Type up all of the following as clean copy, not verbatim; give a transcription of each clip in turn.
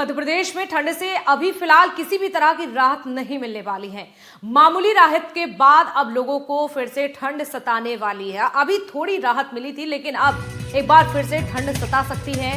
मध्य प्रदेश में ठंड से अभी फिलहाल किसी भी तरह की राहत नहीं मिलने वाली है। मामूली राहत के बाद अब लोगों को फिर से ठंड सताने वाली है। अभी थोड़ी राहत मिली थी, लेकिन अब एक बार फिर से ठंड सता सकती है।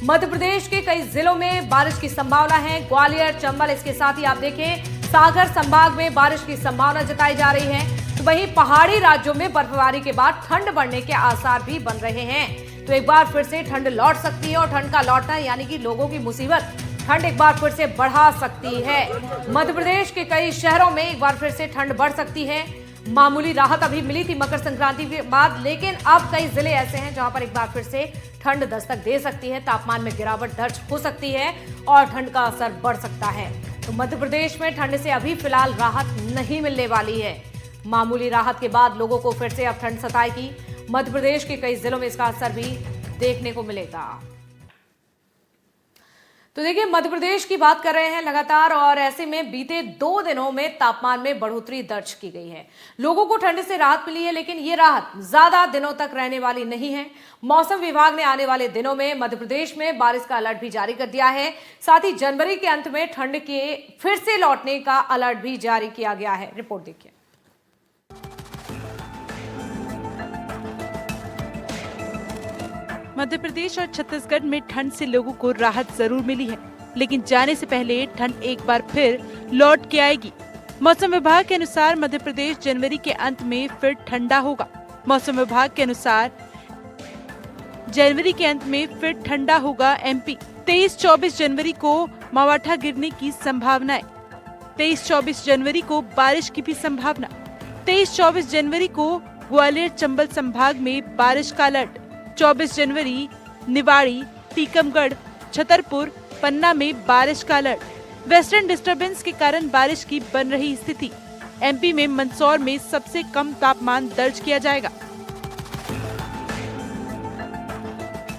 मध्य प्रदेश के कई जिलों में बारिश की संभावना है। ग्वालियर, चंबल, इसके साथ ही आप देखें सागर संभाग में बारिश की संभावना जताई जा रही है। तो वहीं पहाड़ी राज्यों में बर्फबारी के बाद ठंड बढ़ने के आसार भी बन रहे हैं। तो एक बार फिर से ठंड लौट सकती है और ठंड का लौटना यानी कि लोगों की मुसीबत ठंड एक बार फिर से बढ़ा सकती है। मध्य प्रदेश के कई शहरों में एक बार फिर से ठंड बढ़ सकती है। मामूली राहत अभी मिली थी मकर संक्रांति के बाद, लेकिन अब कई जिले ऐसे हैं जहां पर एक बार फिर से ठंड दस्तक दे सकती है। तापमान में गिरावट दर्ज हो सकती है और ठंड का असर बढ़ सकता है। तो मध्य प्रदेश में ठंड से अभी फिलहाल राहत नहीं मिलने वाली है। मामूली राहत के बाद लोगों को फिर से अब ठंड सताएगी। मध्य प्रदेश के कई जिलों में इसका असर भी देखने को मिलेगा। तो देखिए, मध्य प्रदेश की बात कर रहे हैं लगातार, और ऐसे में बीते 2 दिनों में तापमान में बढ़ोतरी दर्ज की गई है। लोगों को ठंड से राहत मिली है, लेकिन ये राहत ज्यादा दिनों तक रहने वाली नहीं है। मौसम विभाग ने आने वाले दिनों में मध्य प्रदेश में बारिश का अलर्ट भी जारी कर दिया है। साथ ही जनवरी के अंत में ठंड के फिर से लौटने का अलर्ट भी जारी किया गया है। रिपोर्ट देखिए। मध्य प्रदेश और छत्तीसगढ़ में ठंड से लोगों को राहत जरूर मिली है, लेकिन जाने से पहले ठंड एक बार फिर लौट के आएगी। मौसम विभाग के अनुसार मध्य प्रदेश जनवरी के अंत में फिर ठंडा होगा। मौसम विभाग के अनुसार जनवरी के अंत में फिर ठंडा होगा एमपी। 23-24 जनवरी को मवाठा गिरने की संभावना है। 23-24 जनवरी को बारिश की भी संभावना। 23-24 जनवरी को ग्वालियर, चंबल संभाग में बारिश का अलर्ट। 24 जनवरी निवाड़ी, टीकमगढ़, छतरपुर, पन्ना में बारिश का अलर्ट। वेस्टर्न डिस्टरबेंस के कारण बारिश की बन रही स्थिति। एमपी में मंदसौर में सबसे कम तापमान दर्ज किया जाएगा।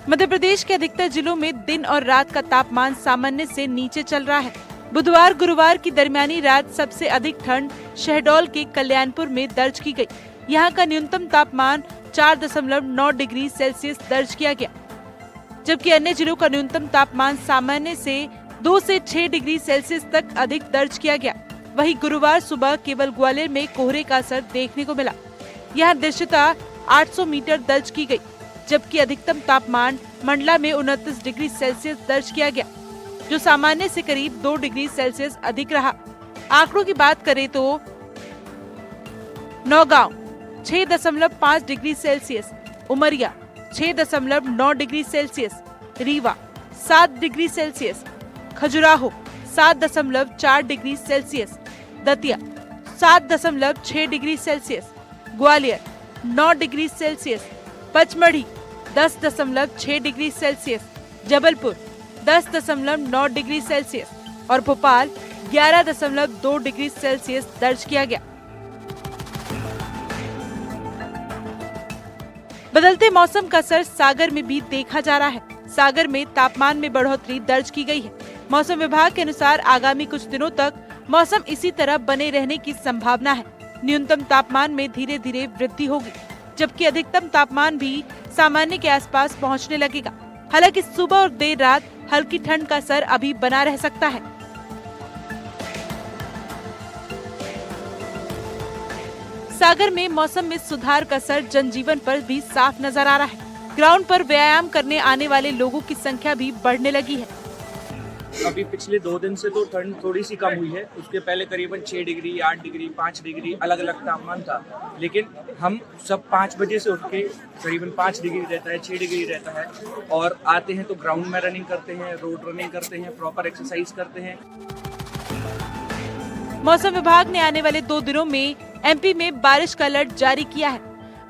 मध्य प्रदेश के अधिकतर जिलों में दिन और रात का तापमान सामान्य से नीचे चल रहा है। बुधवार, गुरुवार की दरमियानी रात सबसे अधिक ठंड शहडोल के कल्याणपुर में दर्ज की गई। यहाँ का न्यूनतम तापमान 4.9 डिग्री सेल्सियस दर्ज किया गया, जबकि अन्य जिलों का न्यूनतम तापमान सामान्य से 2 से 6 डिग्री सेल्सियस तक अधिक दर्ज किया गया। वहीं गुरुवार सुबह केवल ग्वालियर में कोहरे का असर देखने को मिला। यहाँ दृश्यता 800 मीटर दर्ज की गई, जबकि अधिकतम तापमान मंडला में 29 डिग्री सेल्सियस दर्ज किया गया, जो सामान्य से करीब 2 डिग्री सेल्सियस अधिक रहा। आंकड़ों की बात करें तो Naugaon 6.5 degree Celsius, Umaria 6.9 degree Celsius, Rewa 7 degree Celsius, Khajuraho 7.4 degree Celsius, Datia 7.6 degree Celsius, Gwalior 9 degree Celsius, Pachmarhi 10.6 degree Celsius, Jabalpur 10.9 degree Celsius और भोपाल 11.2 डिग्री सेल्सियस दर्ज किया गया। बदलते मौसम का असर सागर में भी देखा जा रहा है। सागर में तापमान में बढ़ोतरी दर्ज की गई है। मौसम विभाग के अनुसार आगामी कुछ दिनों तक मौसम इसी तरह बने रहने की संभावना है। न्यूनतम तापमान में धीरे धीरे वृद्धि होगी, जबकि अधिकतम तापमान भी सामान्य के आसपास पहुंचने लगेगा। हालांकि सुबह और देर रात हल्की ठंड का असर अभी बना रह सकता है। सागर में मौसम में सुधार का असर जनजीवन पर भी साफ नजर आ रहा है। ग्राउंड पर व्यायाम करने आने वाले लोगों की संख्या भी बढ़ने लगी है। अभी पिछले 2 दिन से तो ठंड थोड़ी सी कम हुई है। उसके पहले करीबन 6 डिग्री, 8 डिग्री, 5 डिग्री अलग अलग तापमान था, लेकिन हम सब 5 बजे से उठ के करीबन 5 डिग्री रहता है, 6 डिग्री रहता है, और आते हैं तो ग्राउंड में रनिंग करते हैं, रोड रनिंग करते हैं, प्रॉपर एक्सरसाइज करते हैं। मौसम विभाग ने आने वाले 2 दिनों में एमपी में बारिश का अलर्ट जारी किया है।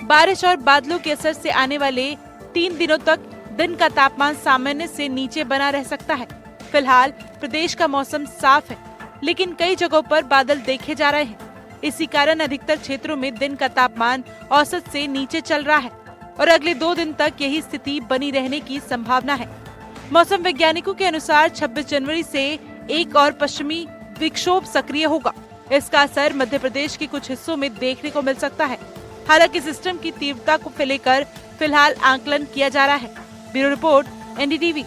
बारिश और बादलों के असर से आने वाले 3 दिनों तक दिन का तापमान सामान्य से नीचे बना रह सकता है। फिलहाल प्रदेश का मौसम साफ है, लेकिन कई जगहों पर बादल देखे जा रहे हैं। इसी कारण अधिकतर क्षेत्रों में दिन का तापमान औसत से नीचे चल रहा है और अगले 2 दिन तक यही स्थिति बनी रहने की संभावना है। मौसम वैज्ञानिकों के अनुसार 26 जनवरी से एक और पश्चिमी विक्षोभ सक्रिय होगा। इसका असर मध्य प्रदेश के कुछ हिस्सों में देखने को मिल सकता है। हालांकि सिस्टम की तीव्रता को लेकर फिलहाल आकलन किया जा रहा है। Bureau report, NDTV.